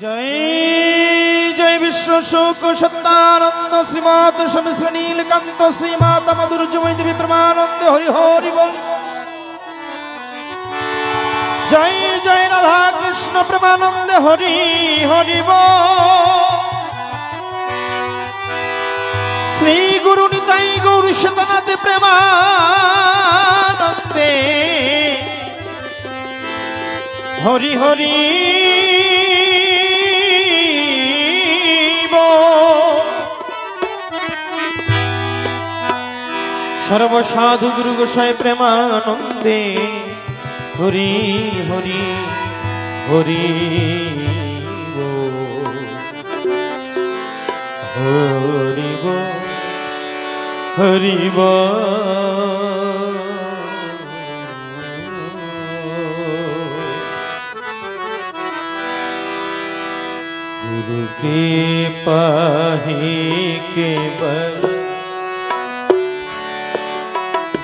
जय जय विश्व शोक सत्तानंद श्रीमात समिश्र नीलकंठ श्रीमाता मधुर जय देवी प्रमानंद हरि हरि बोल। जय जय राधा कृष्ण प्रेमानंद हरि हरि बोल। श्री गुरु निताई गौर शतनाथ प्रेमानंदे हरि हरि सर्वसाधु गुरु गोसाई प्रेमानंदे हरि हरि हरि हरि हरि गुरु के पाही केवल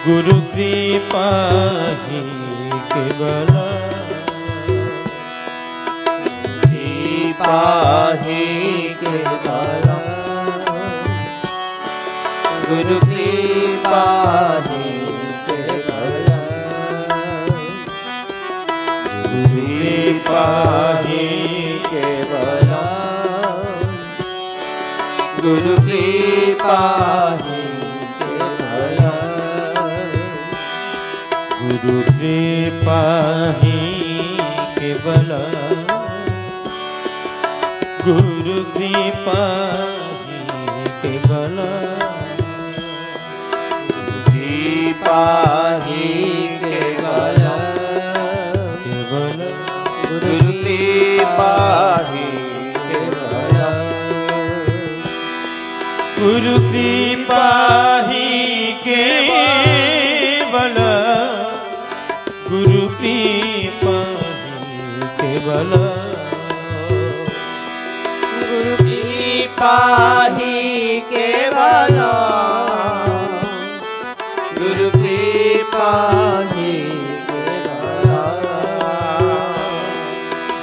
गुरु कृपा ही केवल कृपा ही केवल गुरु कृपा ही केवल कृपा ही केवल गुरु कृपा ही गुरु कृपा ही केवल गुरु कृपा ही केवल कृपा ही केवल केवल गुरु कृपा ही केवल गुरु कृपा ही केवल गुरु कृपा केवल गुरु कृपा ही केवल गुरु कृपा ही केवल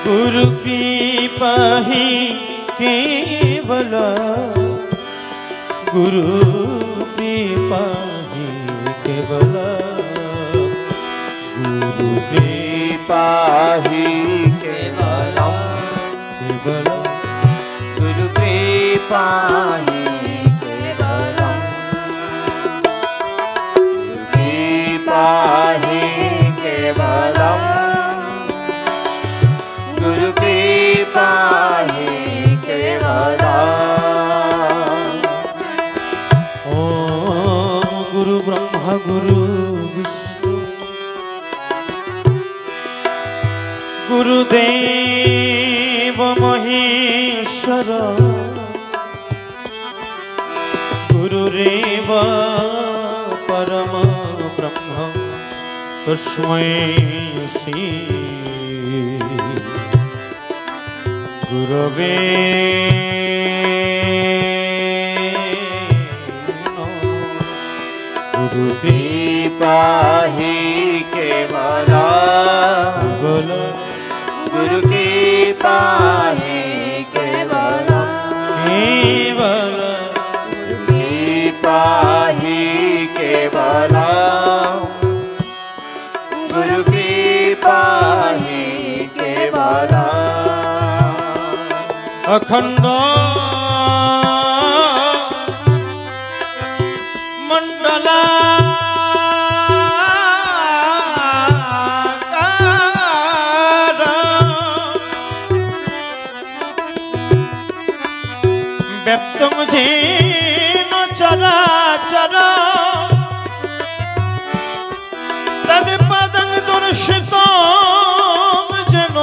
गुरु कृपा ही केवल गुरु कृपा ही केवल गुरु कृपा ही केवल केवल गुरु कृपा ही केवल कृपा ही केवल गुरु कृपा ही केवल ओम गुरु ब्रह्मा गुरु विष्णु गुरुदेव महेश्वर गुरुरेव परम ब्रह्म तस्मै श्री गुरवे गुरु कृपा ही केवल गुरु कृपा ही केवल केवल कृपा ही केवल गुरु कृपा ही केवल अखंड मंडला व्यक्तम जेन चराचर तत्पदं दर्शितं जेन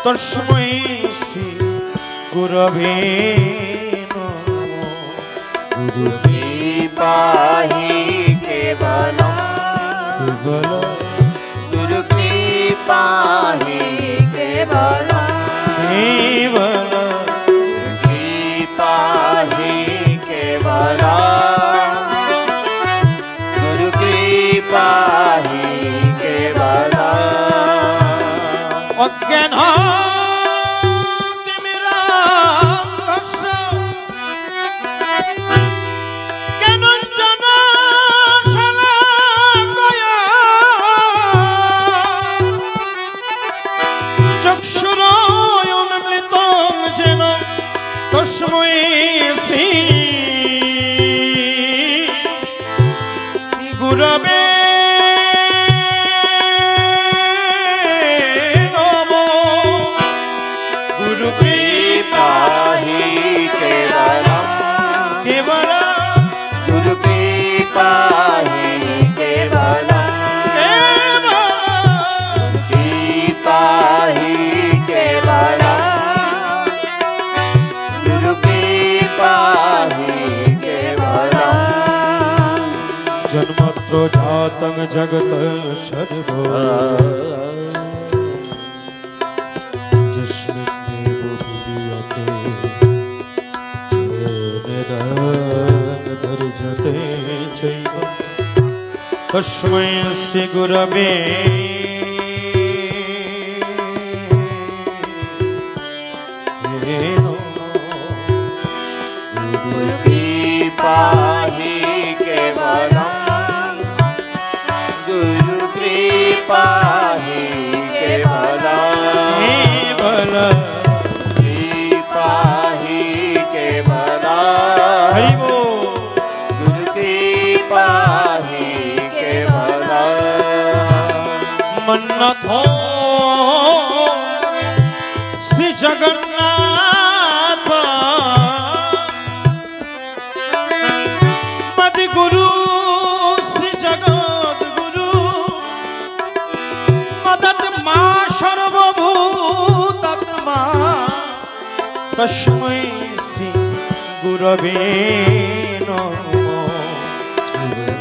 तस्मै श्री गुरवे नमः गुरु कृपा ही केवल केवल गुरु कृपा ही केवल केवल कृपा ही केवल गुरु कृपा ही केवल अज्ञान गुरु कृपा ही केवलम केवलम गुरु कृपा ही केवलम कृपा ही केवलम गुरु कृपा ही केवलम जन्मतो जातं जगत सर्वो जिस्मिन्नेव भूयते निरन्तरधर्जते चैव तस्मै श्री गुरवे गुरु कृपा ही केवलम गुरु कृपा ही केवलम कृपा ही केवलम हरि बोल गुरु कृपा ही केवलम मन्नथो श्री जगन्नाथ मदि गुरु श्री जगत गुरु मदत मा सर्वभूतात्मा तस्मै श्री गुरवे नमः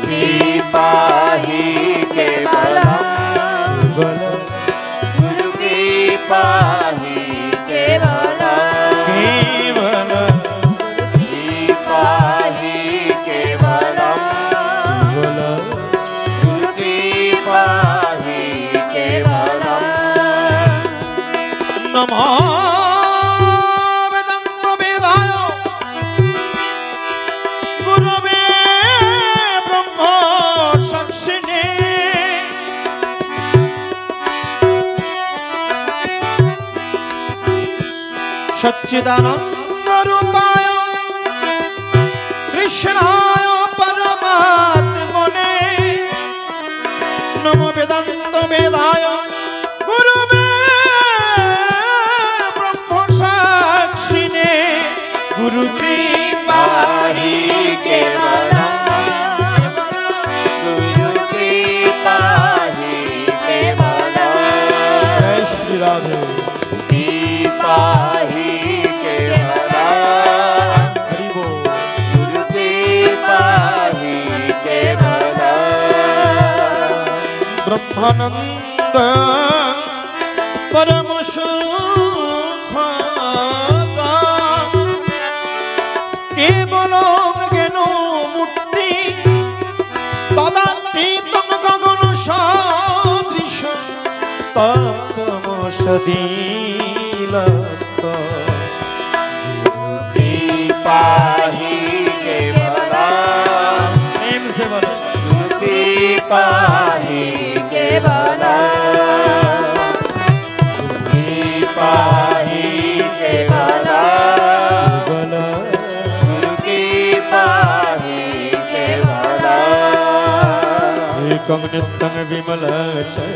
कृपा ही केवलम गुरु कृपा ही केवलम कृपा ही केवलम गुरु कृपा ही केवलम नमो वेदांत वेदाय गुरवे ब्रह्म साक्षिणे सच्चिदानंद रूपाय कृष्णाय परमात्मने नमो वेदांत वेदाय गुरुवे ब्रह्म साक्षिणे गुरु कृपा ही केवलम गुरु कृपा ही केवलम जय श्री राधे कृपा ही केवलम हरि बोल गुरु कृपा ही केवलम ब्रह्मानंद परम सुखदा केवल ज्ञान मूर्ति तदातीतं गगन सदृश तत्तमसदीलक कृपा ही केवलम प्रेम से बोलो गुरु कृपा ही केवलम कृपा ही केवलम गुरु कृपा ही केवलम एकं नित्यं विमलचल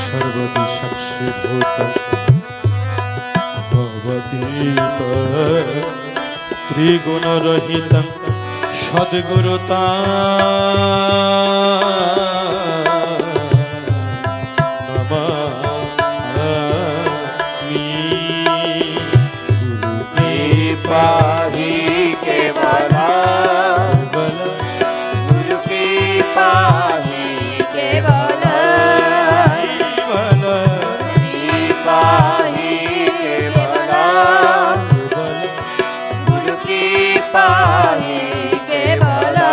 सर्वदिशक्षीभूत भवतीत त्रिगुणरहितं सद्गुरुता कृपा ही केवलम गुरु कृपा ही केवलम कृपा ही केवलम गुरु कृपा ही केवलम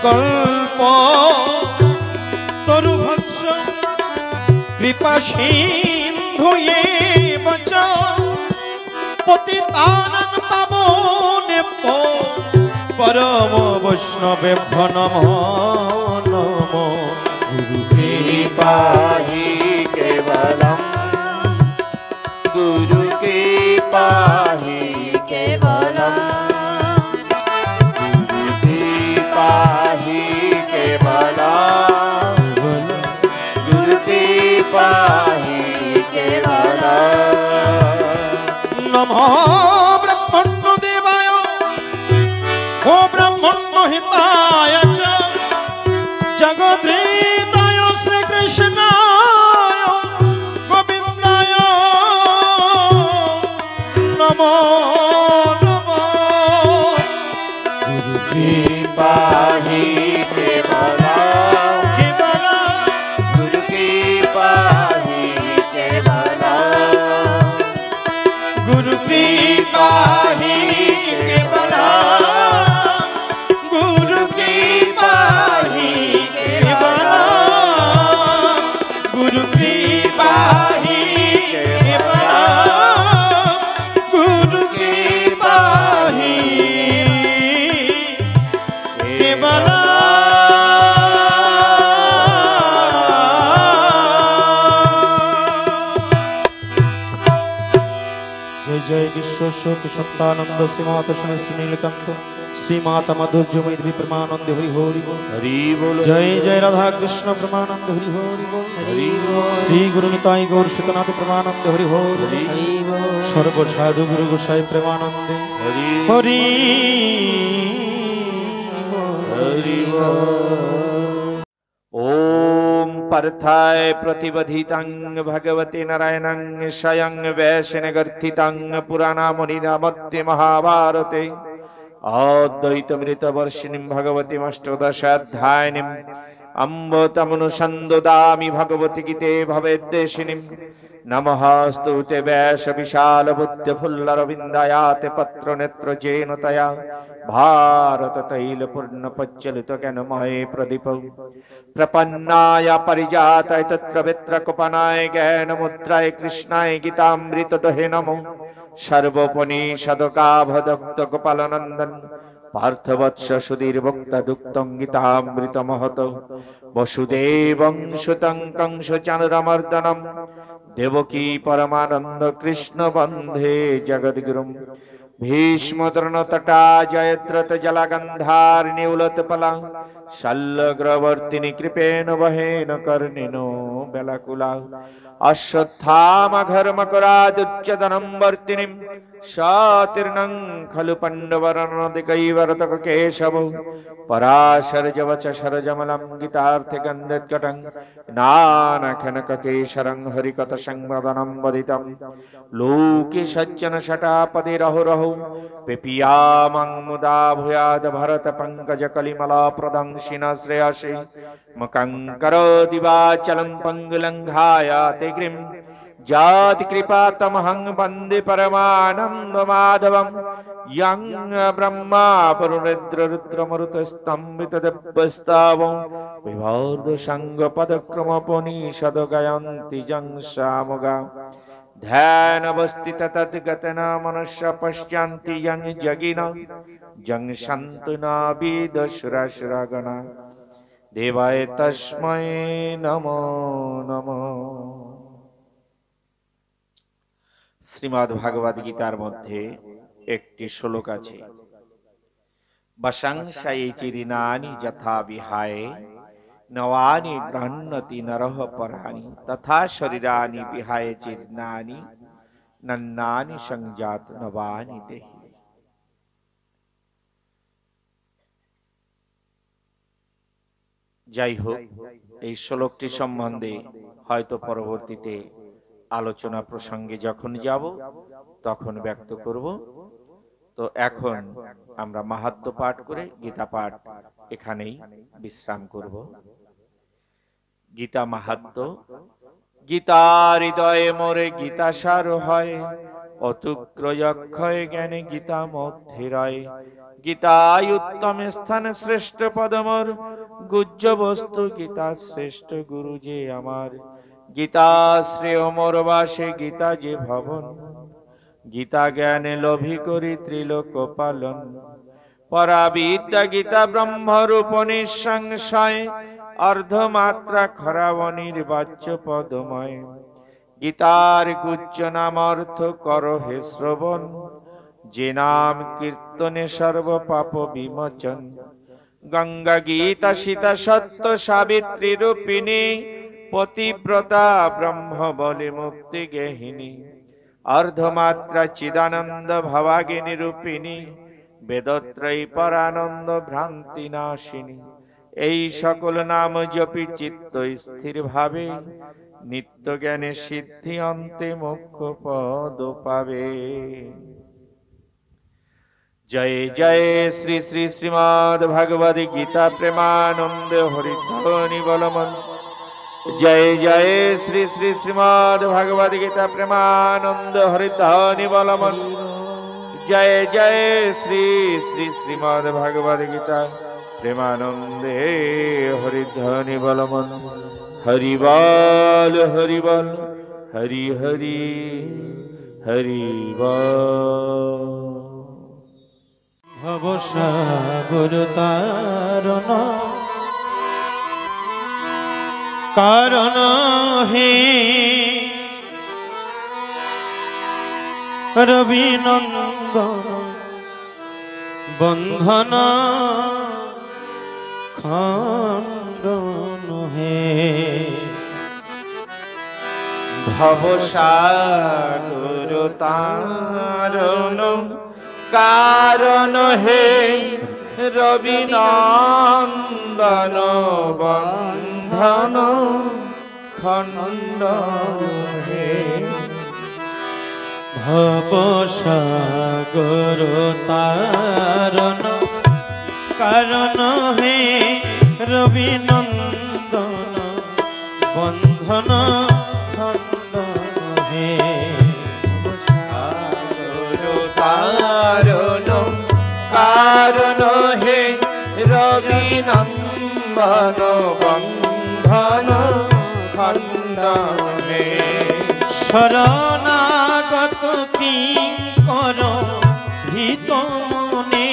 কল্প তরুভৎস কৃপা সিন্ধু বচ পতিতানাং পাবনেভ্যো পরম বৈষ্ণবেভ্যো নমো নমো। कृपा ही केवलम गुरु कृपा ही केवलम गुरु कृपा ही केवलम गुरु कृपा ही केवलम। नमो ब्रह्मण्य देवाय ओ ब्रह्मण्य हिताय च जगद्रेताय श्री कृष्णाय गोविन्दाय नमो नमो। गुरु कृपा ही केवलम गुरु कृपा ही केवलम गुरु कृपा ही केवलम गुरु कृपा ही केवलम गुरु कृपा ही केवलम गुरु कृपा ही केवलम। जय जय विश्व शोक सत्तानंद श्रीमाता नीलकंठ श्रीमाता मधुर्जमयी विप्रमानंद हरि हरि बोल हरि बोल। जय जय राधा कृष्ण प्रमानंद हरि हरि बोल हरि बोल। श्री गुरु निताई गौर शीतनाथ प्रमानंद हरि हरि बोल सर्व साधु गुरु गोसाई प्रेमानंद हरि हरि हरि ओम पार्थाय प्रतिबधितं भगवते नारायणं स्वयं वैष्णवगर्थितं पुराणामुनिनामत्य महाभारते अद्वैतमृतवर्षिणीं भगवतीमष्टदशाध्यायिनीं अम्ब तमनुसन्ददामि भगवति गीते भवेद्देशिनीं नमःस्तु ते व्यासविशालबुद्धफुल्लरविन्दायाते पत्रनेत्रजेन तया भारत तैलपूर्णपज्जलित ज्ञानमये प्रदीप प्रपन्नाय परिजाताय तत्रवेत्रकपनाय ज्ञानमुद्राय कृष्णाय गीतामृतदहे नमो सर्वोपनिषदकाभदक्त गोपालनन्दन पार्थवत्स सुधीर्भोक्ता दुक्तं गीतामृतमहत वसुदेवं सुतं कंसचाणूरमर्दनं देवकी परमानन्द कृष्ण वन्दे जगद्गुरुं भीष्मद्रोणतटा जयद्रथ जलगन्धारिणी उलत्पला शल्यग्रवर्तिनि कृपेण वहेन कर्णिनो बेलकुला अश्वत्थामघर्मकरादुच्चदनं वर्तिनीं सातीर्णं खलु पण्डवरनदिकैवरतकेशवौ पराशरजवच शरजमलं गीतार्थगन्धत्कटं नानखनककेशरं हरिकथसंवदनं वदितं लोके सज्जन शटापदिरहुरहु पिपीयामं मुदा भूयाद् भरतपङ्कजकलिमलाप्रदं शिनश्रेयसे मुखं करोति वाचलं पङ्गुलङ्घायाति गिरिं जातिकृपातमहं वन्दे परमानन्दमाधवं यं ब्रह्मा वरुणरुद्रमरुतस्तम्भितदिव्यस्तावं विवर्धसङ्गपदक्रमोपनिषद् यं सामुगा ध्यानवस्थित तद्गतना मनुष्य पश्यन्ति यं जगिन जं सन्तुना विदुषुरासुरगणा देवाय तस्मै नमो नमः। श्रीमद् भागवत गीतार मध्य एकटी श्लोक आछे बशंसाये चिरिनानि यथा विहाय नवानि गृह्णति नरः पराणि तथा शरीरानि विहाय चिरिनानि नन्नानि संजात नवानि देहि। যাই হোক এই শ্লোকটি সম্বন্ধে হয়তো পরবর্তীতে আলোচনা প্রসঙ্গে যখন যাব তখন ব্যক্ত করব। তো এখন আমরা মাহাত্ম্য পাঠ করে গীতা পাঠ এখানেই বিশ্রাম করব। গীতা মাহাত্ম্য। গীতা হৃদয়ে মোরে গীতা সার হয় অতুক্রয়ক্ষয় জ্ঞানে গীতা মধ্যে রয়। গীতায় উত্তম স্থান শ্রেষ্ঠ পদমর, গুজ্জ বস্তু গীতা শ্রেষ্ঠ গুরু যে আমার। গীতা শ্রেয় মোর বাসে গীতা যে ভবন, গীতা জ্ঞানে লোভী করি ত্রিলোক পালন। পরাবিদ্যা গীতা ব্রহ্মরূপ নিঃসংশয়, অর্ধমাত্রা খরাবনির বাচ্য পদময়। গীতার গুচ্ছ নাম অর্থ কর হে শ্রবণ, যে নাম কীর্তনে সর্ব পাপ বিমোচন। গঙ্গা গীতা সীতা সত্য সাবিত্রী রূপিণী, পতিব্রতা ব্রহ্ম বলে মুক্তি গেহিনী। অর্ধমাত্রা চিদানন্দ ভবাগিনী রূপিণী, বেদত্রয়ী পরানন্দ ভ্রান্তি নাশিনী। এই সকল নাম জপি চিত্ত স্থির ভাবে, নিত্য জ্ঞানে সিদ্ধি অন্তে মোক্ষ পদ পাবে। জয় জয় শ্রী শ্রী শ্রীমদ্ ভগবদ গীতা প্রেমানন্দ হরিধ্বনি বলমন। জয় জয় শ্রী শ্রী শ্রীমদ্ ভগবদ গীতা প্রেমানন্দ হরিধ্বনি বলমন। জয় জয় শ্রী শ্রী শ্রীমদ্ ভগবদ গীতা প্রেমানন্দে হরিধ্বনি বলমন। হরি বল হরি বল, হরি হরি হরি বল। ভবসাগর তারণ কারণ হে, রবিনন্দন বন্ধন খণ্ডন হে। ভবসাগর তারণ কারণ হে, রবিনন্দন বন্ধন খণ্ডন হে। ভবসাগর তারণ কারণ হে, রবিনন্দন বন্ধন খণ্ডন হে। তারণ কারণ হে, রবিনন্দন বন্ধন খণ্ডন হে। শরণাগত কিঙ্কর হিত মনে,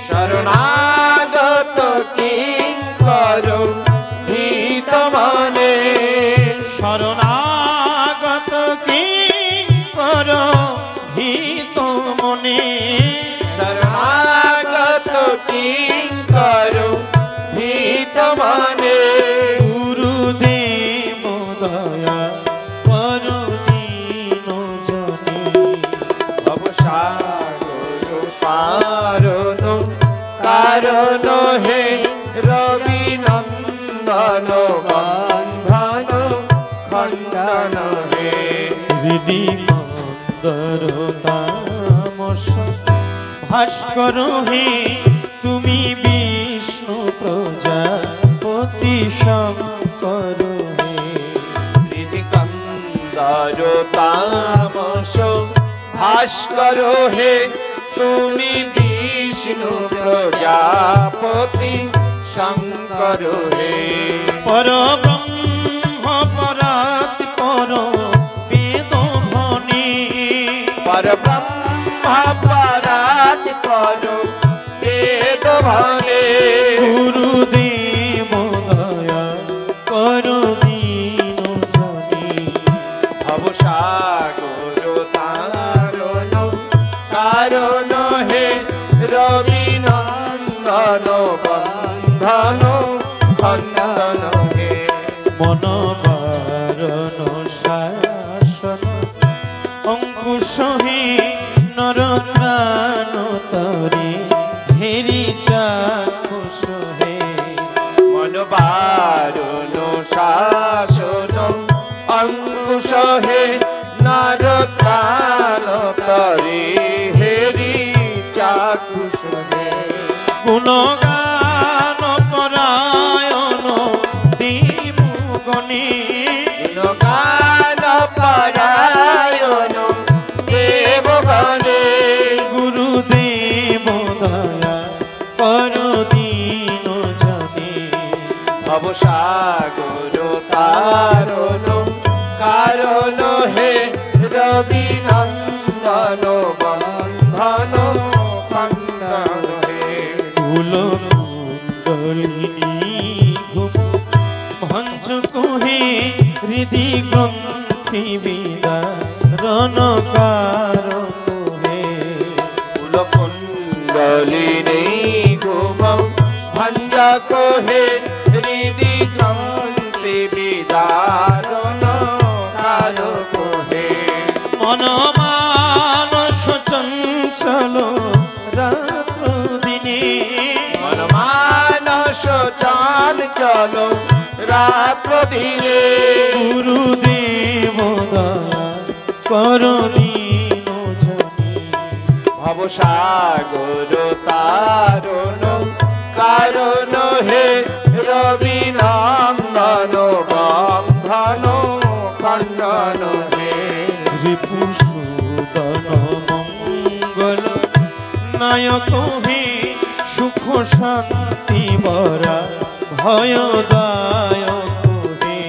শরণাগত কিঙ্কর হিত মনে। শরণাগত কিঙ্কর হিত মনে। শরণাগত কিঙ্কর হিত মনে। গুরুদেব দয়া কর দীন জনে। ভবসাগর তারণ কারণ হে, রবিনন্দন বন্ধন খণ্ডন হে। হৃদি মন্দর তামস ভাস্কর হে, তুমি বিষ্ণু প্রজাপতি শঙ্কর হে। হৃদিকন্দর তামস ভাস্কর হে, তুমি বিষ্ণু প্রজাপতি শঙ্কর হে। পরব্রহ্ম পরাৎ পর বেদ ভনে। পরব্রহ্ম পরাৎ পর বেদ ভনে। গুরুদেব দয়া কর দীন জনে। ভবসাগর তারণ কারণ হে, রবিনন্দন বন্ধন খণ্ডন হে। মন বারণ শাসন অঙ্কুশ হে, নর প্রাণ তরে হেরি চাক্ষুষ হে। মন বারণ শাসন অঙ্কুশ হে, নর প্রাণ তরে হেরি চাক্ষুষ হে। গুণগান পরায়ণ দেব গণে। গুণগান পরায়ণ বন্ধন খণ্ডন হে কুল কুণ্ডলিনী ঘুম ভঞ্জ কোহে হৃদি গ্রন্থি বিদারণ কারণ হে কুল কুণ্ডলিনী ঘুম ভঞ্জ কোহে হৃদি গ্রন্থি বিদারণ কারণ হে মন মানস চঞ্চল রাত্র দিনে মন মানস চঞ্চল রাত্র দিনে গুরুদেব দয়া করদীন জনে ভবসাগর তারণ কারণ হে রবি নন্দন বন্ধন খণ্ডন হে রিপুসূদন মঙ্গল নায়ক হে সুখ শান্তি বরা ভয়দায়ক হে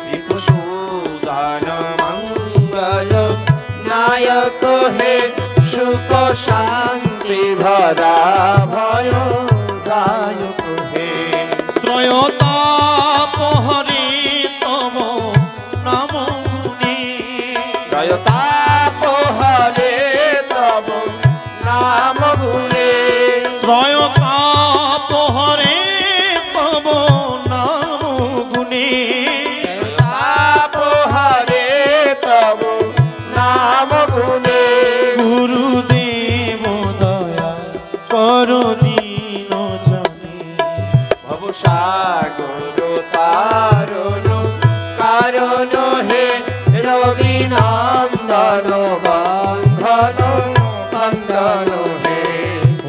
রিপুসূদন মঙ্গল নায়ক হে সুখ শান্তি ভরা ভয় দায়ক হে ত্রয়তাপহরে তম নাম গুণে ত্রয়তাপহরে তব নাম গুণে ত্রয়তাপহরে তব নাম গুণে ত্রয়তাপহরে তব নাম গুণে গুরুদেব দয়া করদীন জনে ভবসাগর তারণ কারণ হে রবি নন্দন বন্ধন খণ্ডন হে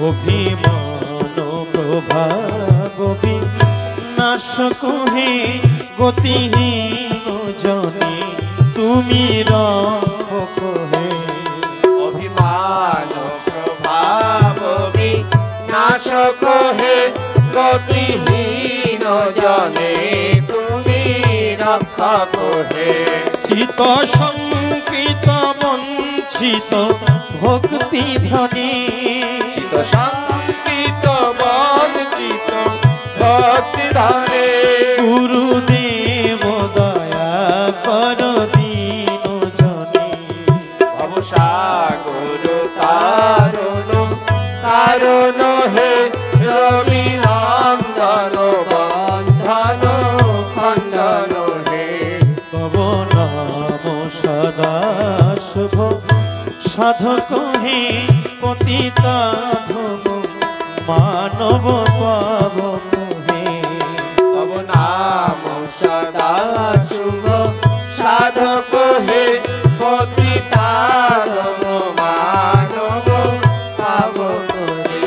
অভিমান প্রভাবী নাশক হে গতিহীন জনে তুমি রক্ষক হে অভিমান প্রভাব বিনাশক হে গতিহীন জনে তুমি রক্ষক হে চিত সংকিত বঞ্চিত ভক্তি ধনে চিত সংকিত বঞ্চিত ভক্তি ধনে গুরুদেব দয়া করদীন জনে ভবসাগর তারণ কারণ হে রবি নন্দন বন্ধন খণ্ডন হে তব নাম সদা শুভ সাধক হে পতিতাধম মানব পাবক হে তব নাম সদা শুভ সাধক হে পতিতাধম মানব পাবক হে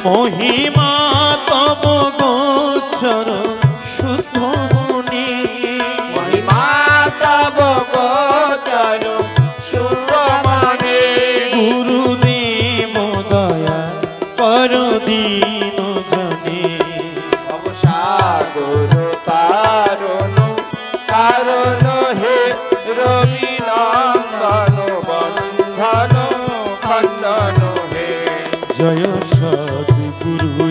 মহিমা তব গোচর শুদ্ধ গুণে মহিমা তব গোচর সুব্রমণে গুরুদেব দয়া করদীন জনে ভবসাগর তারণ কারণ হে রবি নন্দন বন্ধন খণ্ডন হে জয় সদ্গুরু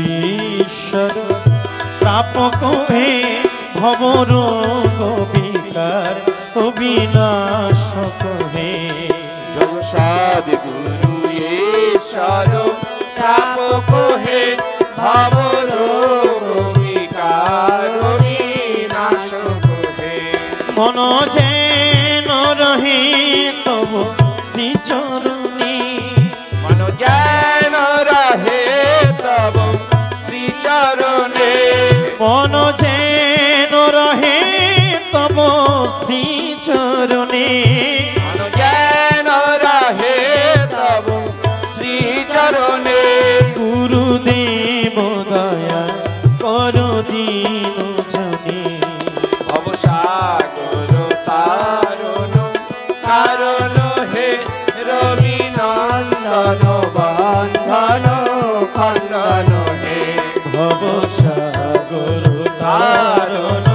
ঈশ্বর প্রাপক হে ভবরোগ বিকার অবিনাশক হে জয় সদ্গুরু ঈশ্বর প্রাপক হে ভবরোগ বিকার বিনাশক হে মন যেন রহে তব শ্রীচরণে মন যেন রহে তব শ্রীচরণে মন যেন রহে তব শ্রীচরণে মন যেন রহে তব শ্রীচরণে গুরুদেব দয়া করদীন জনে ভবসাগর তারণ কারণ হে রবি নন্দন বন্ধন খণ্ডন হে ভবসাগর তারণ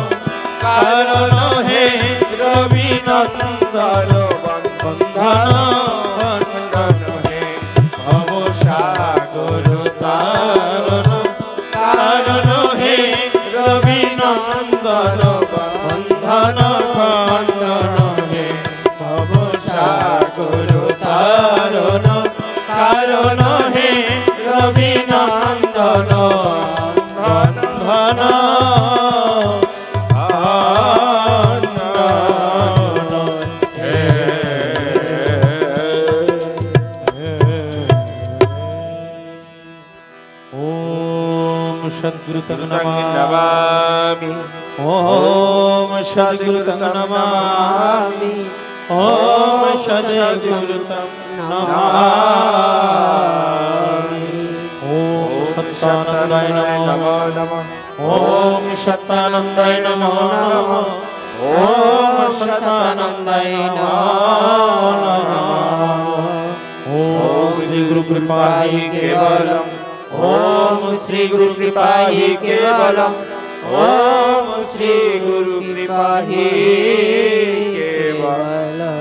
কারণ হে রবি নন্দন सद्गुरु तं नमामि ओम सद्गुरु तं नमामि ओम सद्गुरु तं नमामि ओम सत्यानंदाय नमो नमः ओम सत्यानंदाय नमो नमः ओम सत्यानंदाय नमो नमः ओम श्री गुरु कृपा ही केवलम ओम श्री गुरु कृपा ही केवलम ओम श्री गुरु कृपा ही केवलम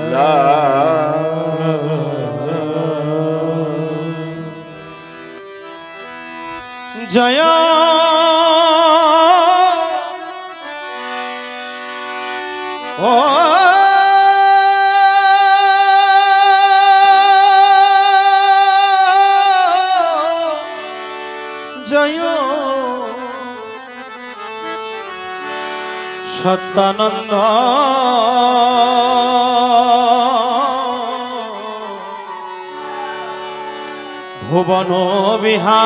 जय ओ जय सत्यानंद भुवन बिहारी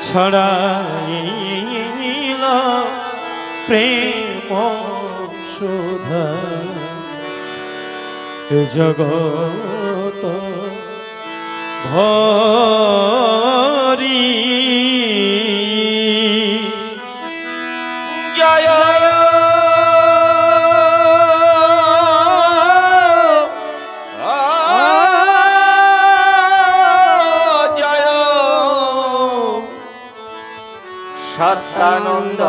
छड़ाइल प्रेम सुधा जगत भरी जय जय सत्यानंद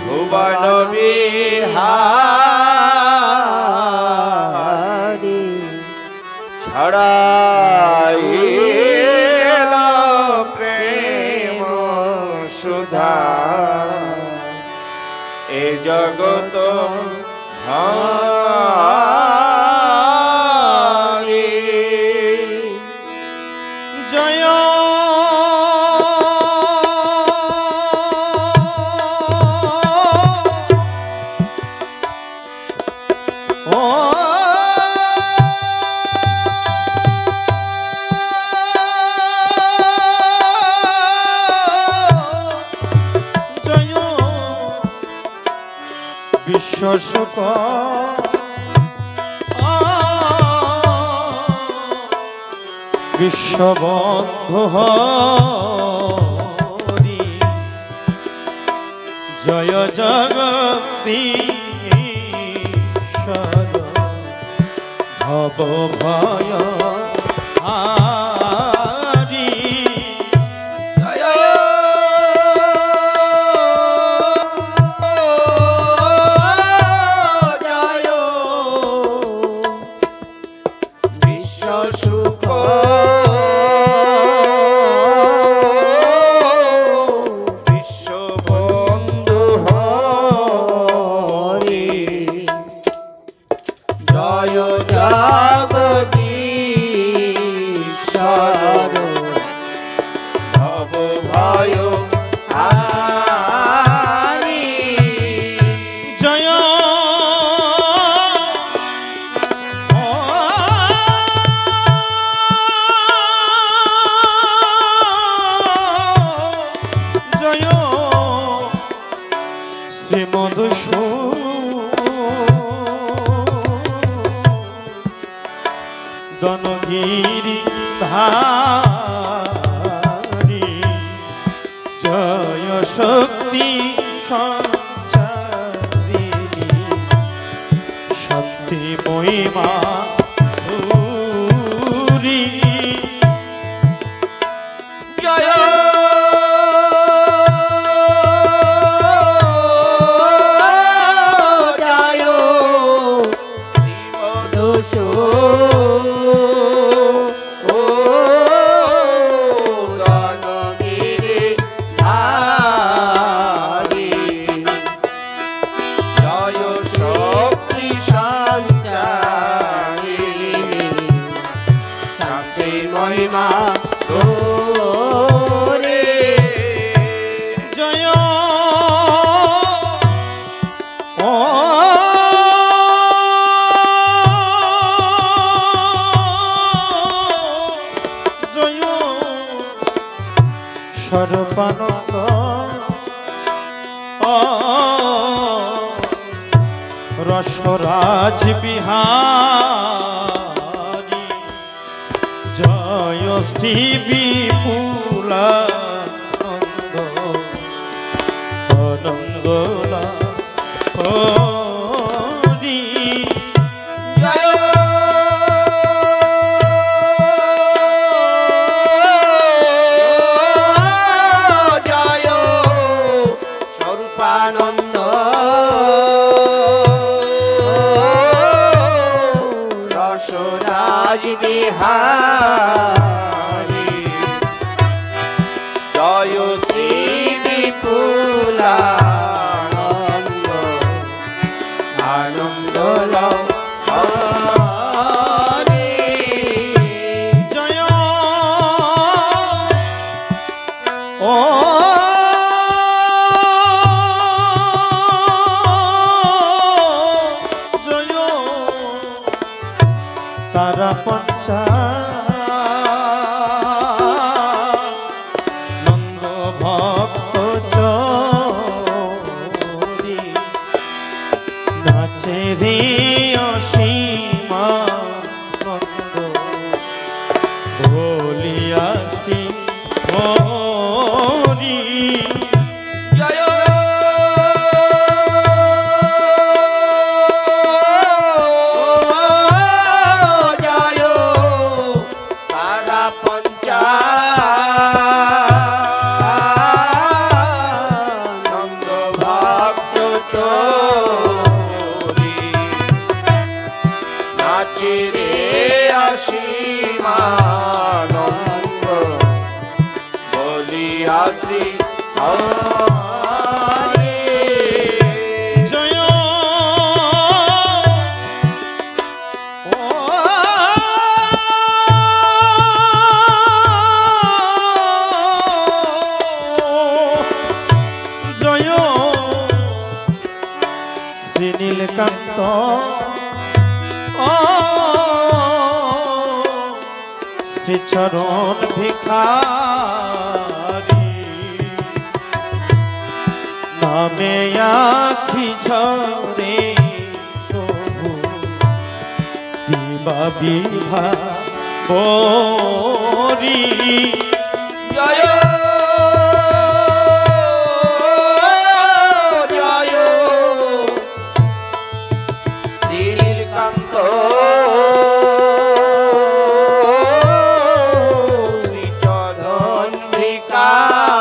भुवन बिहारी छड़ाइल प्रेम सुधा ए जगत भारी जय विश्वसुख विश्वबंधु हरि जय जगदीश्वर भव भय हारी जय सुख विश्वबंधु हरि जय जगदीश्वर भव भय हारी जय जय श्री मधुसूदन गिरि धारी जय शक्ति संचारिणी शक्ति महिमा धूरी जय जय मधुसूदन गिरि धारी जय शक्ति संचारिणी রসরাজ বিহারী জয় শ্রী বিপুলানন্দ আনন্দলা হরি জয় স্বরূপানন্দ রসরাজ বিহারী জয় শ্রী বিপুলানন্দ আনন্দ হরি জয় ও জয় তারা পঞ্চা নন্দ ভক্ত চরি নাচে রে অসীমা নন্দ বলিয়াসি হরি জয় জয় তারা পঞ্চা নন্দ ভক্ত চোরি নাচে রে অসীমানন্দ বলিয়াসি হরি জয় ও জয় শ্রী নীলকান্ত ও শ্রীচরণ ভিখারি নামে আখি ঝরে প্রভু দিবা বিভা বরি জয় জয় শ্রী নীলকান্ত শ্রীচরণ ভিখারি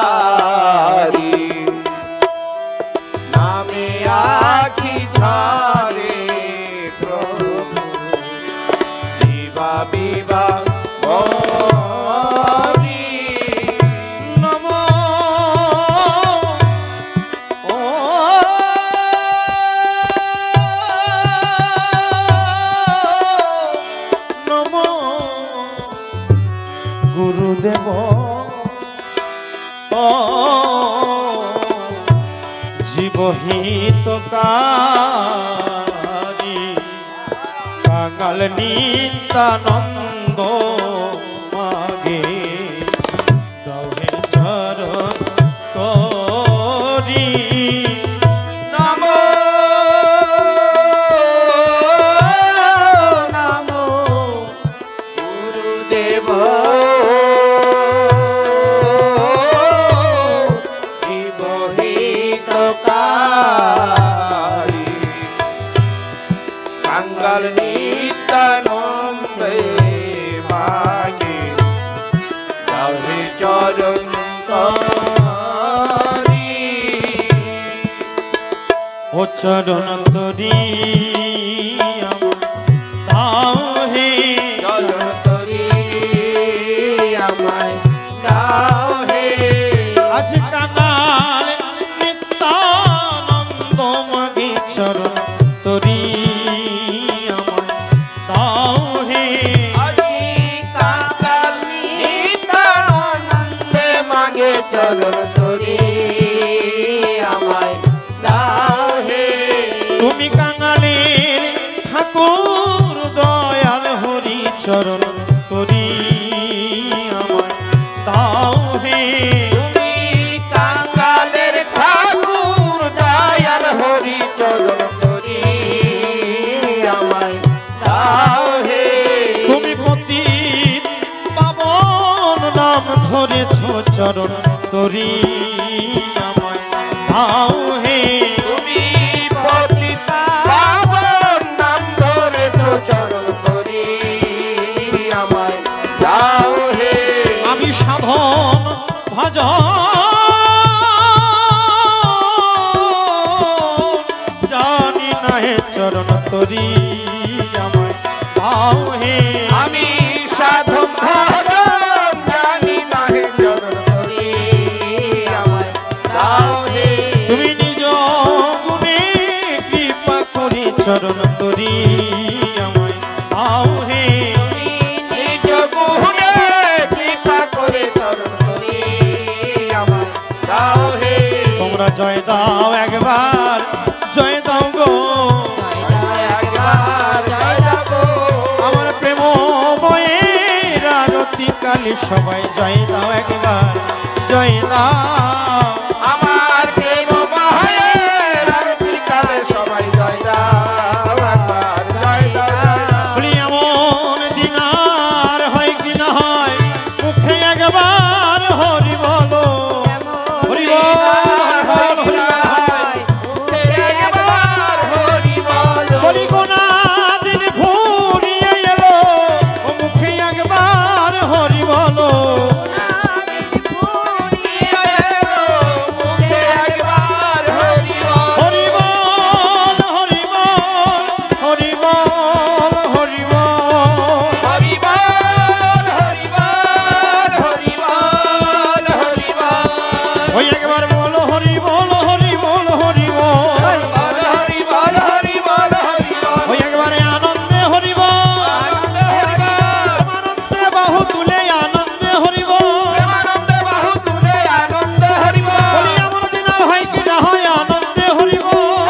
নামে আখি ঝরে প্রভু বিবা বিবা হরি নম ও নম গুরুদেব ও জীবহিতকারী কাঙাল নিত্যানন্দ মাগে দহে চরণ করি নমো নমো গুরুদেব জীবহিতকারী কাঙ্গাল নিত্যানন্দে মাগে দহে চরণ করি ও চরণ তরি তাও হে চরণ তরি আমায় দাও হে আজ কাঙাল নিত্যানন্দ মাগে চরণ তরি আমায় তাও হে আজি কাঙ্গাল নিত্যানন্দে মাগে চরণ তরি আমায় দাও হে তুমি কাঙালে চরণ তরি আমায় দাও হে তুমি পতিতা পাবন নাম ধরেছো চরণ তরি আমায় দাও হে আমি সাধন ভজন জানি না হে চরণ তরি আমায় দাও হে আমি সাধন ভজন জানি না হে চরণ তরি আমায় দাও হে তুমি নিজ গুণে কৃপা করি চরণ তরি আমায় দাও হে নিজ গুণে কৃপা করে চরণ তরি আমায় দাও হে তোমরা জয় দাও একবার জয় দাও গো একবার জয় দাও আমার প্রেম বয়ের আরতি কালী সবাই জয় দাও একবার জয় দাও আমার প্রেম মহের আরতি কালে সবাই জয় দাও একবার জয় দাও বলি এমন দিন আর হয় কি না হয় মুখে একবার হরি বলো হরি বল হরি বল বলি কোনা দিন ঘুরিয়ে এলো ও মুখে একবার হরি বলো হরি বল হরি বল হরি বল হরি বল ওই একবার বলো হরি বল হরি বল হরি বল ওই একবারে আনন্দে হরি বল আনন্দে বাহু তুলে আনন্দে হরি বল বলি এমন দিন আর হয় কি না হয় আনন্দে হরি বল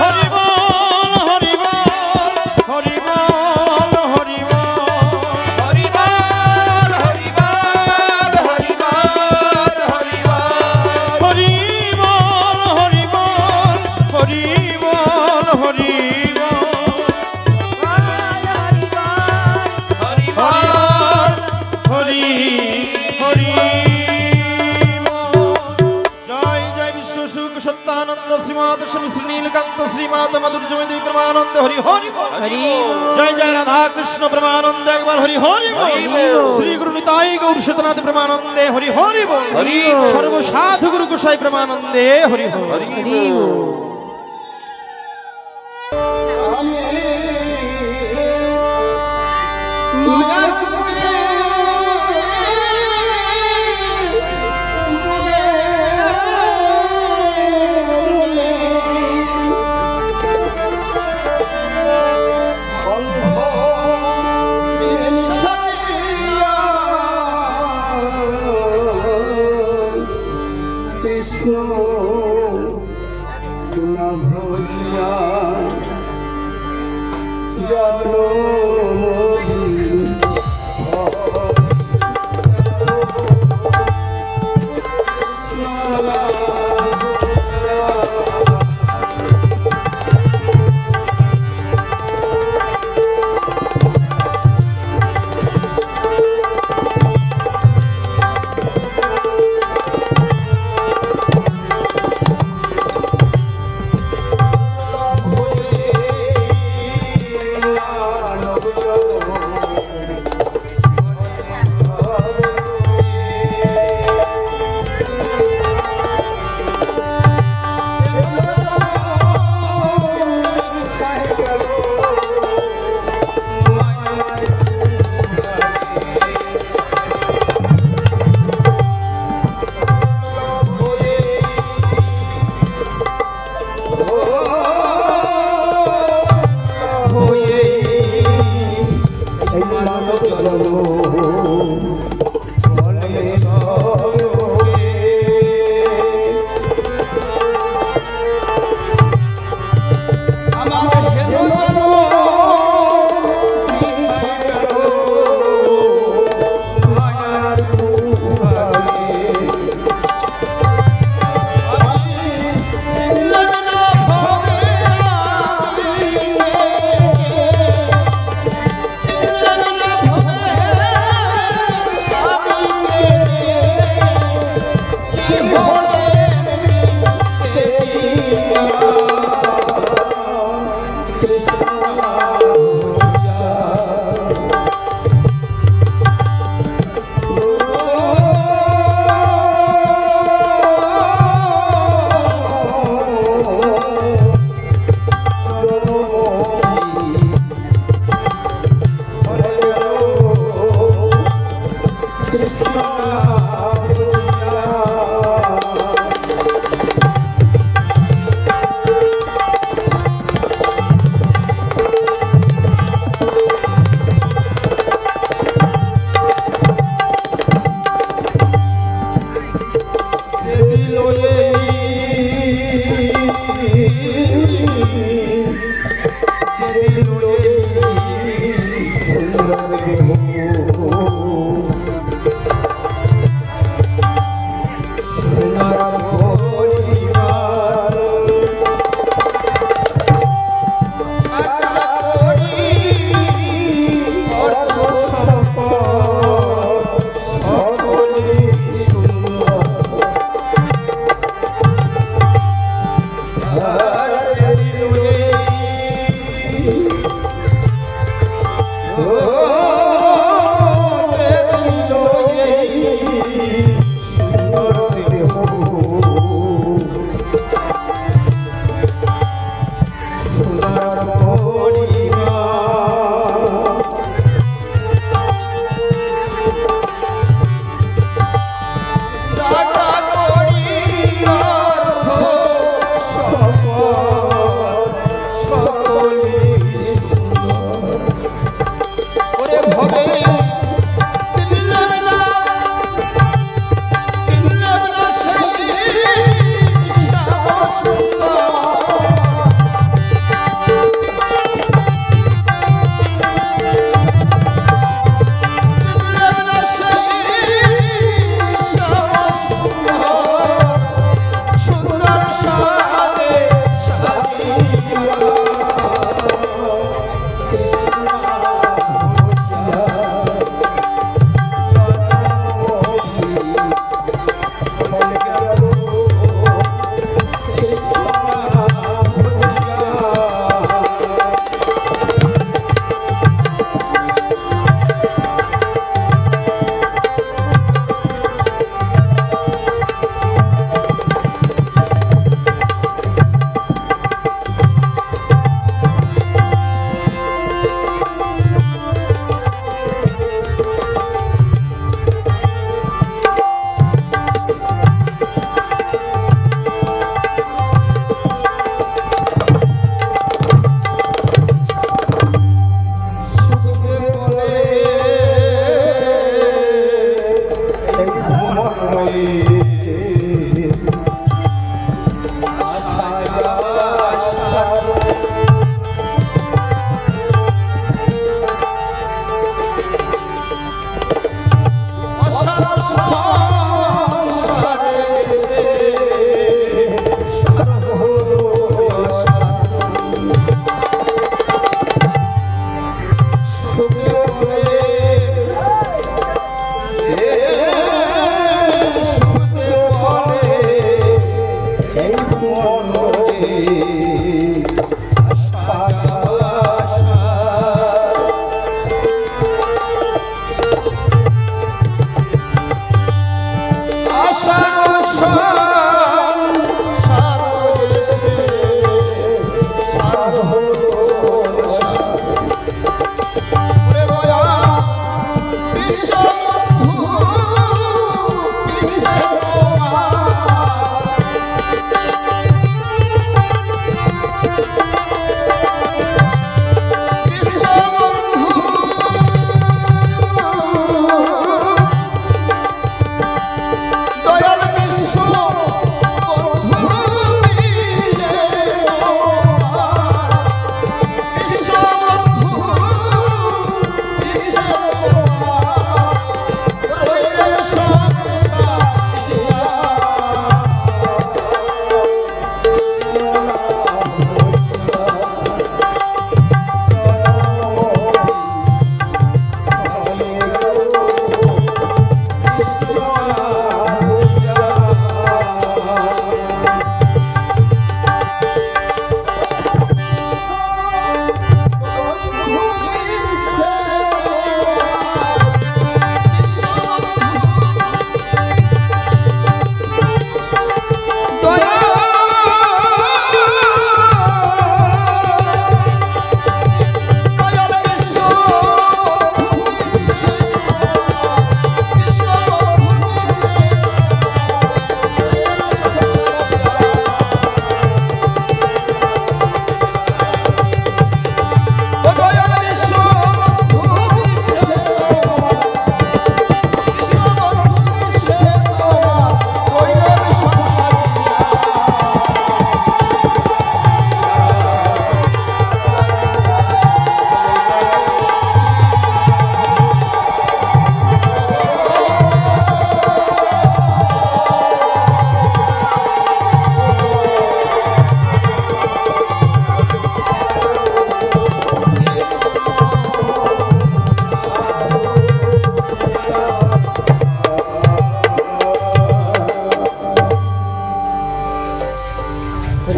হরি বল হরি বল হরি বল হরি বল হরি বল হরি বল হরি বল হরি বল হরি হরি জয় জয় বিশ্ব সুখ সত্যানন্দ শ্রীমাত স্বামী শ্রী নীলকান্ত শ্রীমাত মধুর্যময় দেবী প্রমানন্দ হরি হরি বল জয় জয় রাধা কৃষ্ণ প্রমানন্দ একবার হরি হরি বল শ্রী গুরু নিতাই গৌর সতনাথ প্রমানন্দে হরি হরি বল সর্ব সাধু গুরু গোসাই প্রমানন্দে হরি হরি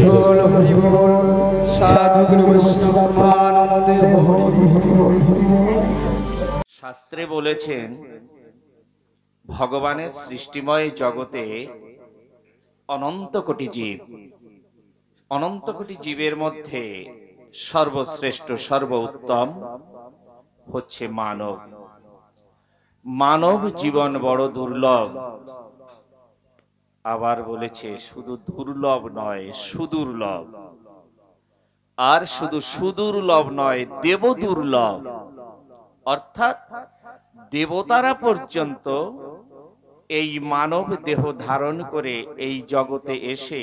বল হরি বল সাধু গুরু বৈষ্ণব প্রেমানন্দে হরি বল। শাস্ত্রে বলেছেন ভগবানের সৃষ্টিময় জগতে অনন্ত কোটি জীব, অনন্ত কোটি জীবের মধ্যে সর্বশ্রেষ্ঠ সর্ব উত্তম হচ্ছে মানব। মানব জীবন বড় দুর্লভ। আবার বলেছে শুধু দুর্লভ নয় সুদুর্লভ, আর শুধু সুদুর্লভ নয় দেব দুর্লভ। অর্থাৎ দেবতারা পর্যন্ত এই মানব দেহ ধারণ করে এই জগতে এসে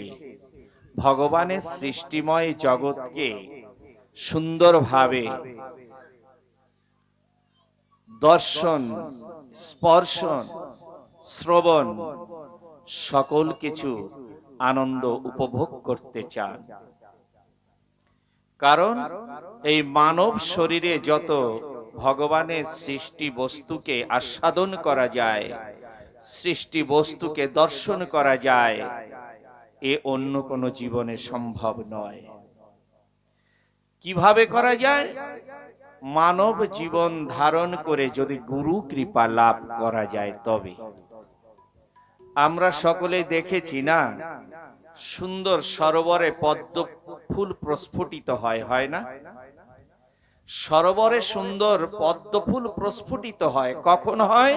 ভগবানের সৃষ্টিময় জগৎকে সুন্দরভাবে দর্শন, স্পর্শন, শ্রবণ সকল কিছু আনন্দ উপভোগ করতে চান। কারণ এই মানব শরীরে যত ভগবানের সৃষ্টি বস্তুকে আস্বাদন করা যায়, সৃষ্টি বস্তুকে দর্শন করা যায়, এ অন্য কোনো জীবনে সম্ভব নয়। কিভাবে করা যায়? মানব জীবন ধারণ করে যদি গুরু কৃপা লাভ করা যায় তবে। আমরা সকলে দেখেছি না, সুন্দর সরোবরে পদ্ম ফুল প্রস্ফুটিত হয়, হয় না? সরোবরে সুন্দর পদ্ম ফুল প্রস্ফুটিত হয় কখন হয়?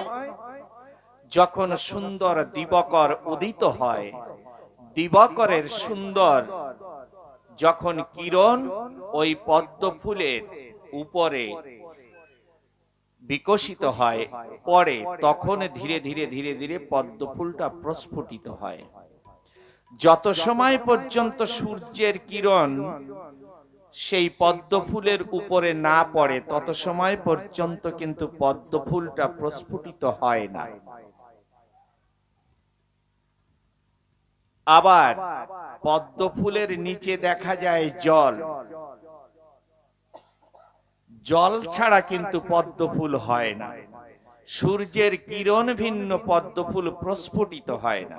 যখন সুন্দর দিবকর উদিত হয়। দিবকরের সুন্দর যখন কিরণ ওই পদ্ম ফুলের উপরে বিকশিত হয় পড়ে, তখন ধীরে ধীরে ধীরে ধীরে পদ্ম ফুলটা প্রস্ফুটিত হয়। যত সময় পর্যন্ত সূর্যের কিরণ সেই পদ্ম ফুলের উপরে না পড়ে তত সময় পর্যন্ত কিন্তু পদ্ম ফুলটা প্রস্ফুটিত হয় না। আবার পদ্ম ফুলের নিচে দেখা যায় জল। জল ছাড়া কিন্তু পদ্ম ফুল হয় না। সূর্যের কিরণ ভিন্ন পদ্ম ফুল প্রস্ফুটিত হয় না।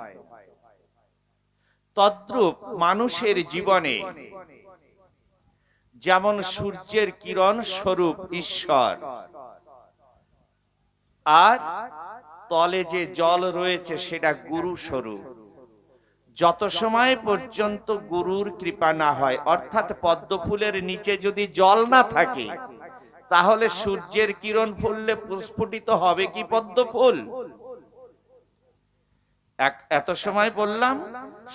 তদ্রূপ মানুষের জীবনে যেমন সূর্যের কিরণ স্বরূপ ঈশ্বর, আর তলে যে জল রয়েছে সেটা গুরু স্বরূপ। যত সময় পর্যন্ত গুরুর কৃপা না হয়, অর্থাৎ পদ্ম ফুলের নিচে যদি জল না থাকে, তাহলে সূর্যের কিরণ ফুললে প্রস্ফুটিত হবে কি পদ্ম ফুল? এত সময় বললাম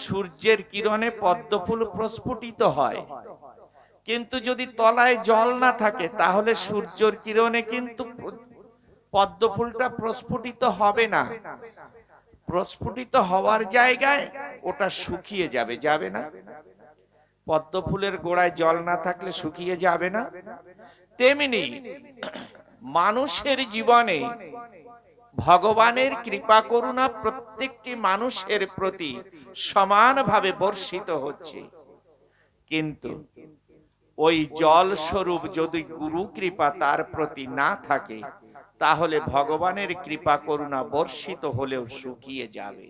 সূর্যের কিরণে পদ্ম ফুল প্রস্ফুটিত হয়, কিন্তু যদি তলায় জল না থাকে তাহলে সূর্যের কিরণে কিন্তু পদ্ম ফুলটা প্রস্ফুটিত হবে না। প্রস্ফুটিত হওয়ার জায়গায় ওটা শুকিয়ে যাবে, যাবে না? পদ্ম ফুলের গোড়ায় জল না থাকলে শুকিয়ে যাবে না? তেমনি মানুষের জীবনে ভগবানের কৃপা করুণা প্রত্যেকটি মানুষের প্রতি সমানভাবে বর্ষিত হচ্ছে, কিন্তু ওই জল স্বরূপ যদি গুরু কৃপা তার প্রতি না থাকে তাহলে ভগবানের কৃপা করুণা বর্ষিত হলেও শুকিয়ে যাবে।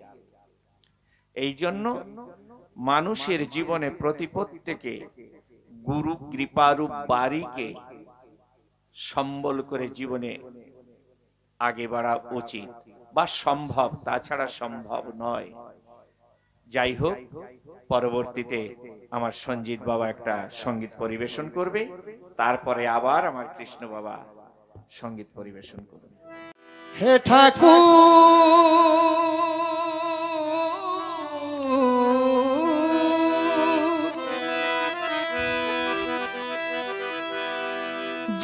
এই জন্য মানুষের জীবনে প্রত্যেকে গুরু কৃপারূপ বাড়িকে সম্বল করে জীবনে আগে বাড়া উচিত বা সম্ভব, তাছাড়া সম্ভব নয়। যাই হোক, পরবর্তীতে আমার সঞ্জিত বাবা একটা সঙ্গীত পরিবেশন করবে, তারপরে আবার আমার কৃষ্ণ বাবা সঙ্গীত পরিবেশন করবে। হে ঠাকুর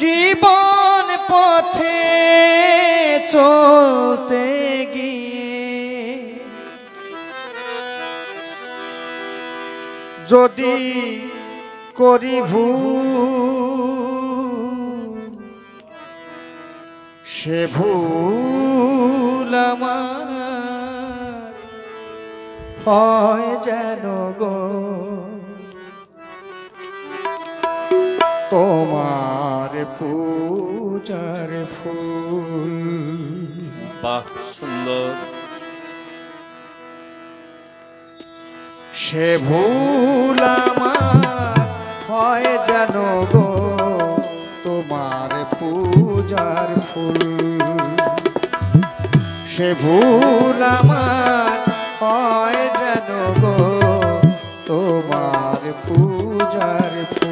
জীবন পথে চলতে গিয়ে যদি করি ভুল, সে ভুল আমার হয় যেন গো তোমার পূজার ফুল। বাহ, সুন্দর। সে ভুল আমার হয় যেন গো তোমার পূজার ফুল। সে ভুল আমার হয় যেন গো তোমার পূজার ফুল।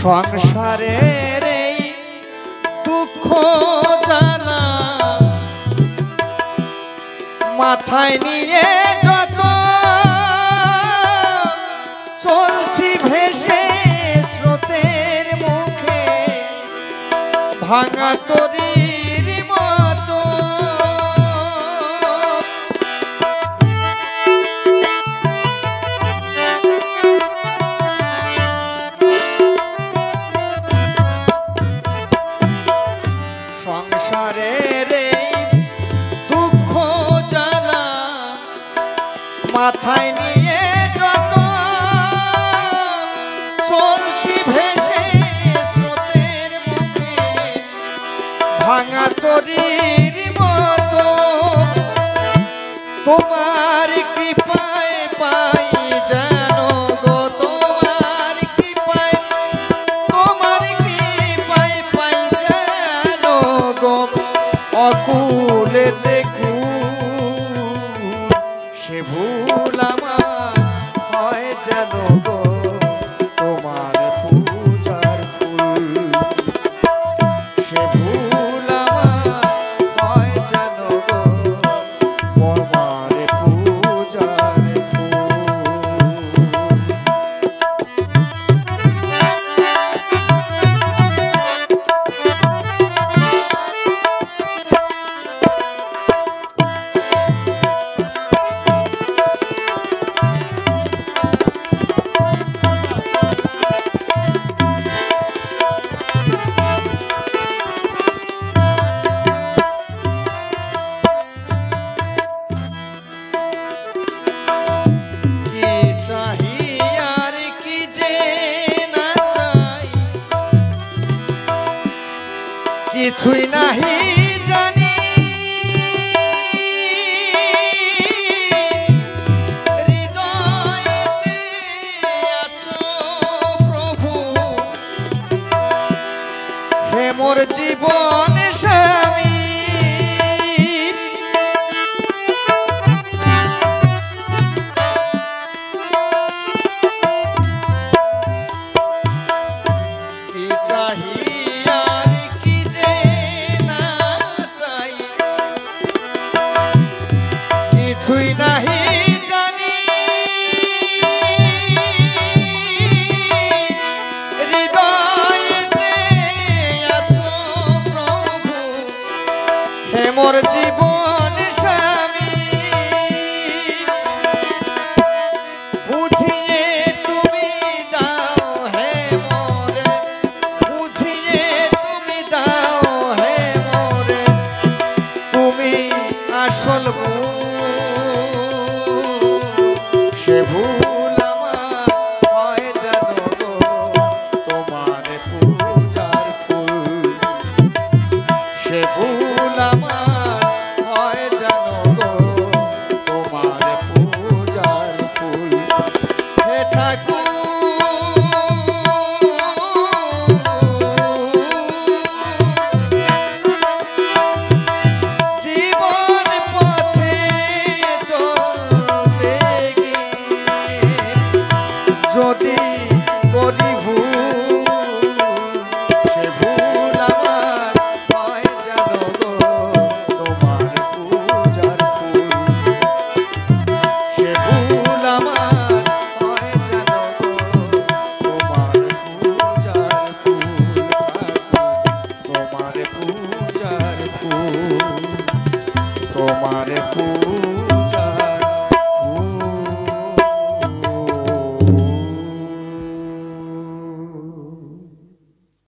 সংসারের এই দুঃখ জানা মাথায় নিয়ে যত চলছি ভেসে স্রোতের মুখে ভাঙা তরীর মতো। সংসারের এই দুঃখ জানা মাথায় নিয়ে যত চলছি ভেসে স্রোতের মুখে ভাঙা তরীর মতো। তোমার কৃপায় পাই যেন গো তোমার কৃপায় পাই যেন গো অকুলে দেখু। সে ভুল আমার হয় যেন গো তোমার পূজার ফুল। সে ভুল আমার হয় যেন গো তোমার পূজার ফুল। কিছুই নাহি জানি হৃদয়েতে আছো প্রভু। হে মোর জীবন স্বামী কি চাহি কিছুই নাহি জানি হৃদয়েতে আছো প্রভু। হে মোর জীবন স্বামী বুঝিয়ে তুমি দাও হে মোরে বুঝিয়ে তুমি দাও হে মোরে তুমি আসল সে ভুল আমার হয় যেন গো তোমার পূজার ফুল। সে ভুল আমার রে